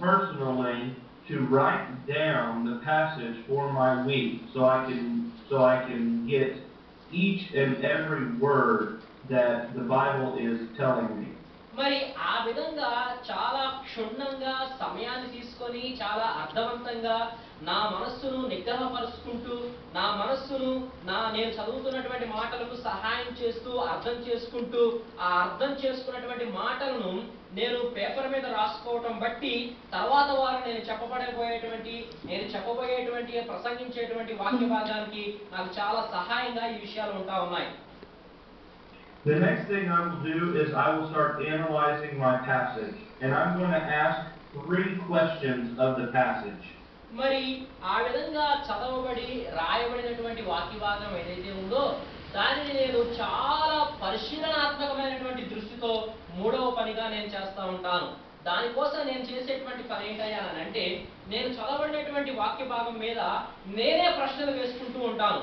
personally to write down the passage for my week, so I can get each and every word that the Bible is telling me. మరి ఆ విధంగా చాలా క్షుణ్ణంగా సమయాన్ని తీసుకొని చాలా అర్థవంతంగా నా మనస్సును నిగ్రహపరుచుకుంటూ నా మనస్సును నేను చదువుతున్నటువంటి మాటలకు సహాయం చేస్తూ అర్థం చేసుకుంటూ ఆ అర్థం చేసుకున్నటువంటి మాటలను నేను పేపర్ మీద రాసుకోవటం బట్టి తర్వాత వారు నేను చెప్పబోయేటువంటి ప్రసంగించేటువంటి వాక్య భాగానికి నాకు చాలా సహాయంగా ఈ విషయాలు ఉంటా ఉన్నాయి. The next thing I will do is I will start analyzing my passage, and I'm going to ask 3 questions of the passage. మరి ఆ విధంగా చదవబడి రాయబడినటువంటి వాక్య భాగం ఏదైతే ఉందో దానిని నేను చాలా పరిశీలనాత్మకమైనటువంటి దృష్టితో మూడవ పనిగా నేను చేస్తూ ఉంటాను. దానికోసం నేను చేసేటువంటి పని ఏంటయ్యా అంటే నేను చదవబడినటువంటి వాక్య భాగం మీద నేనే ప్రశ్నలు వేసుకుంటూ ఉంటాను.